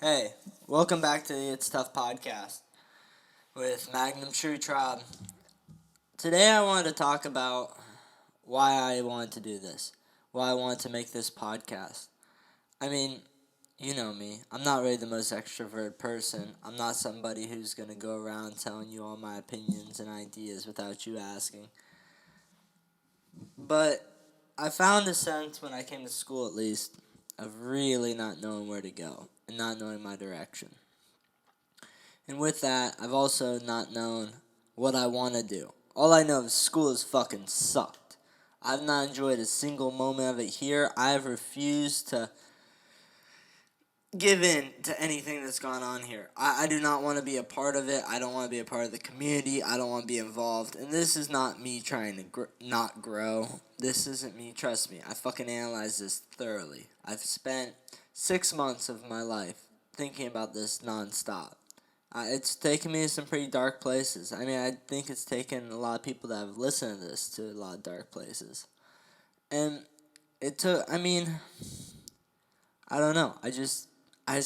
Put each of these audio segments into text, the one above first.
Hey, welcome back to the It's Tough podcast with Magnum Traub. Today I wanted to talk about why I wanted to do this, why I wanted to make this podcast. I mean, you know me. I'm not really the most extroverted person. I'm not somebody who's going to go around telling you all my opinions and ideas without you asking. But I found a sense when I came to school, at least, of really not knowing where to go and not knowing my direction. And with that, I've also not known what I want to do. All I know is school has fucking sucked. I've not enjoyed a single moment of it here. I've refused to give in to anything that's gone on here. I do not want to be a part of it. I don't want to be a part of the community. I don't want to be involved. And this is not me trying to not grow. This isn't me. Trust me. I fucking analyzed this thoroughly. I've spent 6 months of my life thinking about this nonstop. It's taken me to some pretty dark places. I mean, I think it's taken a lot of people that have listened to this to a lot of dark places. And it took, I don't know. I just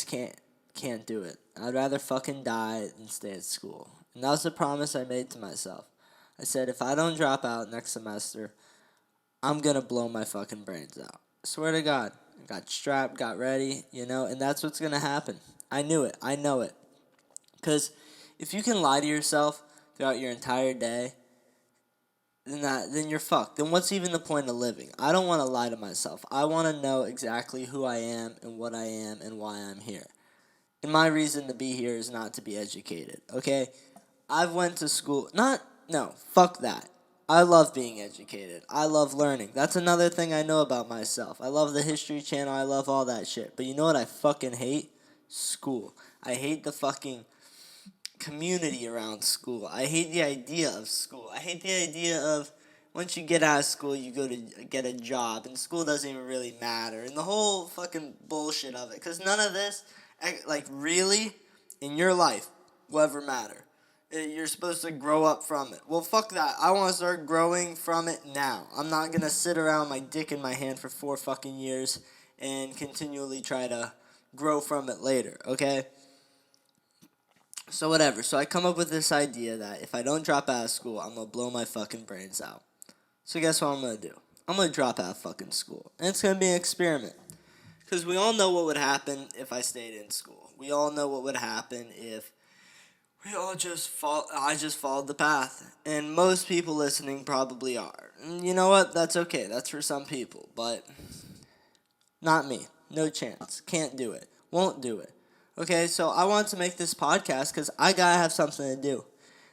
can't do it. I'd rather fucking die than stay at school. And that was the promise I made to myself. I said, if I don't drop out next semester, I'm going to blow my fucking brains out. I swear to God. I got strapped, got ready, and that's what's going to happen. I knew it. I know it. Because if you can lie to yourself throughout your entire day, then you're fucked. Then what's even the point of living? I don't want to lie to myself. I want to know exactly who I am and what I am and why I'm here. And my reason to be here is not to be educated, okay? I've went to school. Fuck that. I love being educated. I love learning. That's another thing I know about myself. I love the History Channel. I love all that shit. But you know what I fucking hate? School. I hate the fucking community around school. I hate the idea of school. I hate the idea of once you get out of school, you go to get a job, and school doesn't even really matter, and the whole fucking bullshit of it. Because none of this, really, in your life, will ever matter. You're supposed to grow up from it. Well, fuck that. I want to start growing from it now. I'm not going to sit around with my dick in my hand for 4 fucking years and continually try to grow from it later, okay? So whatever. So I come up with this idea that if I don't drop out of school, I'm going to blow my fucking brains out. So guess what I'm going to do? I'm going to drop out of fucking school. And it's going to be an experiment. Because we all know what would happen if I stayed in school. We all know what would happen if I just followed the path. And most people listening probably are. And you know what? That's okay. That's for some people. But not me. No chance. Can't do it. Won't do it. Okay, so I wanted to make this podcast because I gotta have something to do.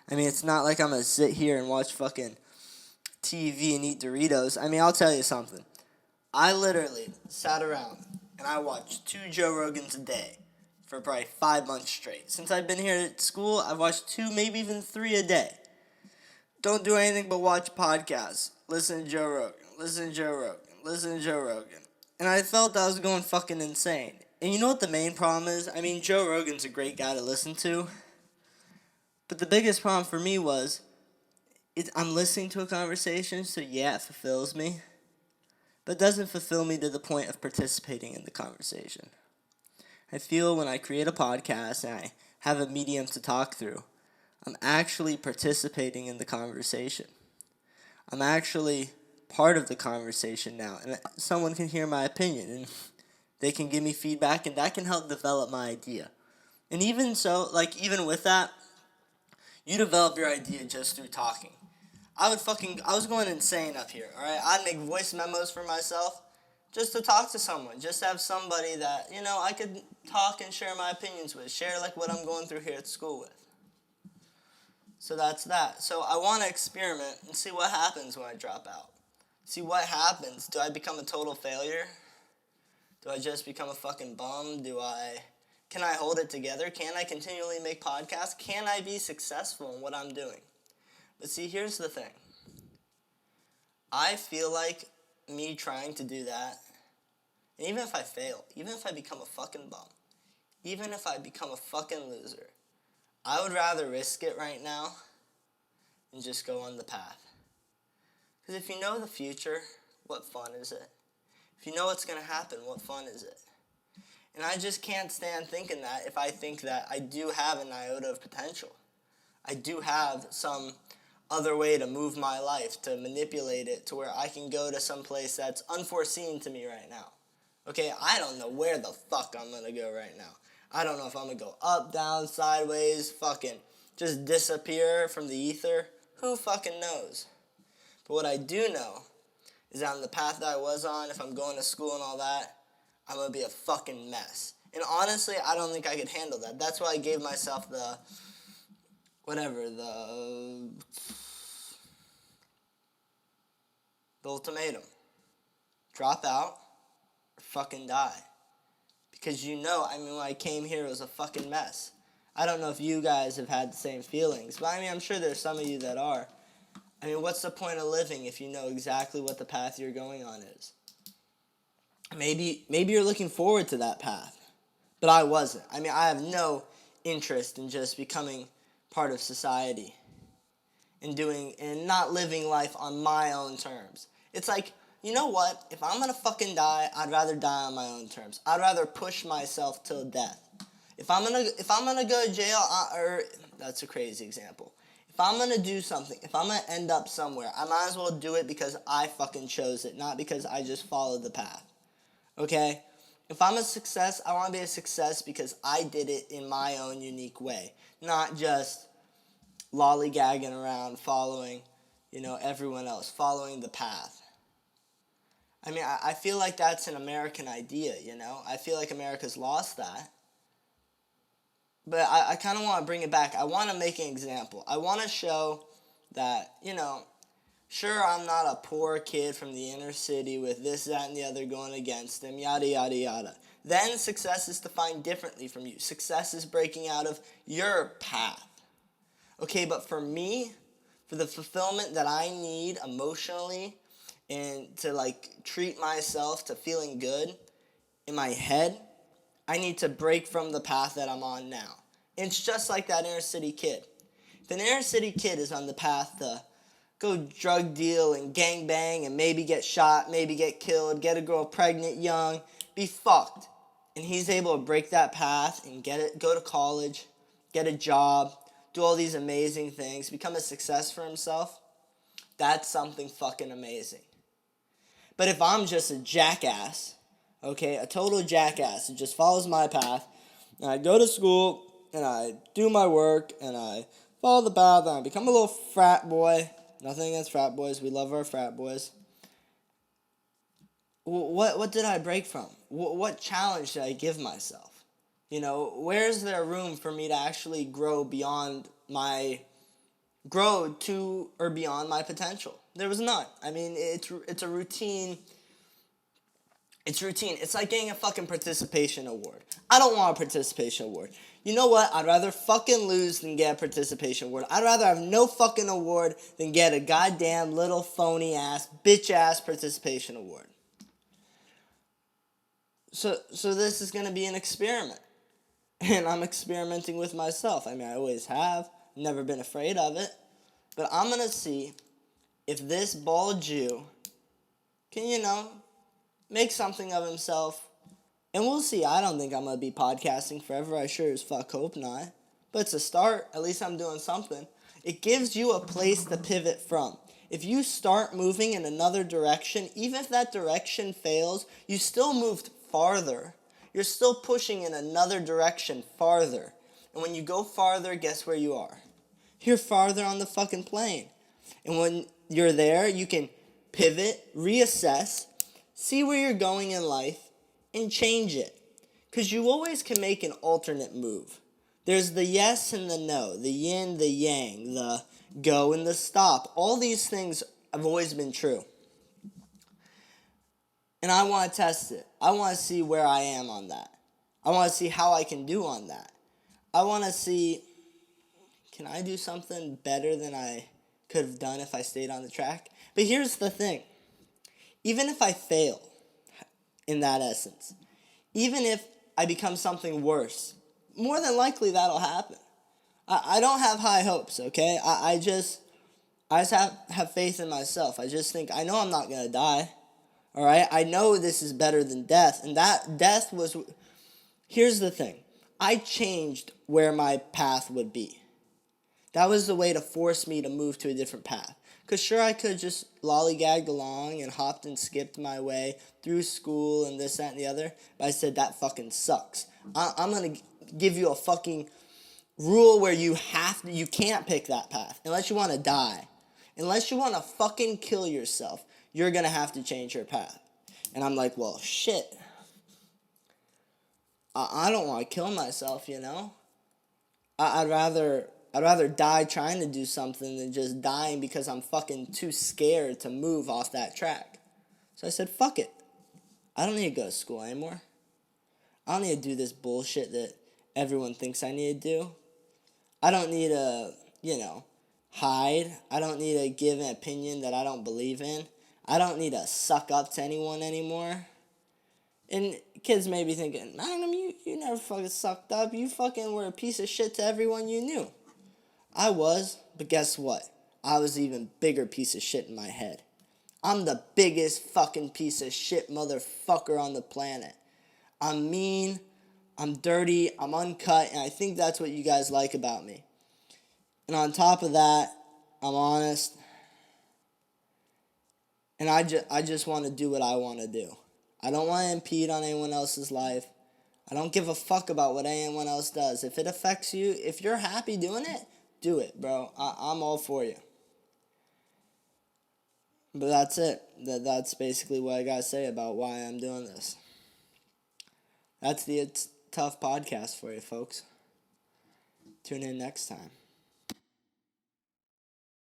I mean, it's not like I'm gonna sit here and watch fucking TV and eat Doritos. I mean, I'll tell you something. I literally sat around and I watched 2 Joe Rogans a day for probably 5 months straight. Since I've been here at school, I've watched 2, maybe even 3 a day. Don't do anything but watch podcasts. Listen to Joe Rogan. Listen to Joe Rogan. Listen to Joe Rogan. And I felt I was going fucking insane. And you know what the main problem is? I mean, Joe Rogan's a great guy to listen to. But the biggest problem for me was, I'm listening to a conversation, so yeah, it fulfills me. But it doesn't fulfill me to the point of participating in the conversation. I feel when I create a podcast and I have a medium to talk through, I'm actually participating in the conversation. I'm actually part of the conversation now. And someone can hear my opinion and they can give me feedback, and that can help develop my idea. And even so, even with that, you develop your idea just through talking. I was going insane up here, alright? I'd make voice memos for myself just to talk to someone, just to have somebody that, I could talk and share my opinions with, share what I'm going through here at school with. So that's that. So I want to experiment and see what happens when I drop out. See what happens. Do I become a total failure? Do I just become a fucking bum? Can I hold it together? Can I continually make podcasts? Can I be successful in what I'm doing? But see, here's the thing. I feel like me trying to do that, and even if I fail, even if I become a fucking bum, even if I become a fucking loser, I would rather risk it right now and just go on the path. Because if you know the future, what fun is it? If you know what's going to happen, what fun is it? And I just can't stand thinking that if I think that I do have an iota of potential. I do have some other way to move my life, to manipulate it to where I can go to some place that's unforeseen to me right now. Okay, I don't know where the fuck I'm going to go right now. I don't know if I'm going to go up, down, sideways, fucking just disappear from the ether. Who fucking knows? But what I do know is that on the path that I was on, if I'm going to school and all that, I'm going to be a fucking mess. And honestly, I don't think I could handle that. That's why I gave myself the ultimatum. Drop out or fucking die. Because when I came here, it was a fucking mess. I don't know if you guys have had the same feelings, but I'm sure there's some of you that are. What's the point of living if you know exactly what the path you're going on is? Maybe you're looking forward to that path, but I wasn't. I have no interest in just becoming part of society and not living life on my own terms. It's like, you know what? If I'm gonna fucking die, I'd rather die on my own terms. I'd rather push myself till death. If I'm gonna go to jail, or that's a crazy example. If I'm gonna do something, if I'm gonna end up somewhere, I might as well do it because I fucking chose it, not because I just followed the path. Okay? If I'm a success, I want to be a success because I did it in my own unique way, not just lollygagging around following, everyone else, following the path. I feel like that's an American idea, I feel like America's lost that. But I kind of want to bring it back. I want to make an example. I want to show that, sure, I'm not a poor kid from the inner city with this, that, and the other going against him, yada, yada, yada. Then success is defined differently from you. Success is breaking out of your path. Okay, but for me, for the fulfillment that I need emotionally and to, treat myself to feeling good in my head, I need to break from the path that I'm on now. And it's just like that inner city kid. If an inner city kid is on the path to go drug deal and gang bang and maybe get shot, maybe get killed, get a girl pregnant young, be fucked. And he's able to break that path and go to college, get a job, do all these amazing things, become a success for himself. That's something fucking amazing. But if I'm just a jackass, okay, a total jackass who just follows my path, and I go to school, and I do my work, and I follow the path, and I become a little frat boy. Nothing against frat boys. We love our frat boys. What did I break from? What challenge did I give myself? Where's there room for me to actually grow to or beyond my potential? There was none. It's a routine. It's routine. It's like getting a fucking participation award. I don't want a participation award. You know what? I'd rather fucking lose than get a participation award. I'd rather have no fucking award than get a goddamn little phony ass, bitch ass participation award. So this is going to be an experiment. And I'm experimenting with myself. I always have. Never been afraid of it. But I'm going to see if this bald Jew can, make something of himself. And we'll see. I don't think I'm going to be podcasting forever. I sure as fuck hope not. But it's a start. At least I'm doing something. It gives you a place to pivot from. If you start moving in another direction, even if that direction fails, you still moved farther. You're still pushing in another direction farther. And when you go farther, guess where you are? You're farther on the fucking plane. And when you're there, you can pivot, reassess, see where you're going in life, and change it. Because you always can make an alternate move. There's the yes and the no, the yin, the yang, the go and the stop. All these things have always been true. And I want to test it. I want to see where I am on that. I want to see how I can do on that. I want to see, can I do something better than I could have done if I stayed on the track? But here's the thing. Even if I fail in that essence, even if I become something worse, more than likely that'll happen. I don't have high hopes, okay? I just have faith in myself. I just think, I know I'm not going to die, all right? I know this is better than death, and that death was Here's the thing. I changed where my path would be. That was the way to force me to move to a different path. Because sure, I could just lollygagged along and hopped and skipped my way through school and this, that, and the other. But I said, that fucking sucks. I'm going to give you a fucking rule where you can't pick that path. Unless you want to die. Unless you want to fucking kill yourself, you're going to have to change your path. And I'm like, well, shit. I don't want to kill myself, you know? I'd rather die trying to do something than just dying because I'm fucking too scared to move off that track. So I said, fuck it. I don't need to go to school anymore. I don't need to do this bullshit that everyone thinks I need to do. I don't need to, hide. I don't need to give an opinion that I don't believe in. I don't need to suck up to anyone anymore. And kids may be thinking, Magnum, you never fucking sucked up. You fucking were a piece of shit to everyone you knew. I was, but guess what? I was an even bigger piece of shit in my head. I'm the biggest fucking piece of shit motherfucker on the planet. I'm mean, I'm dirty, I'm uncut, and I think that's what you guys like about me. And on top of that, I'm honest. And I just want to do what I want to do. I don't want to impede on anyone else's life. I don't give a fuck about what anyone else does. If it affects you, if you're happy doing it, do it, bro. I'm all for you. But that's it. That's basically what I got to say about why I'm doing this. That's the It's Tough podcast for you, folks. Tune in next time.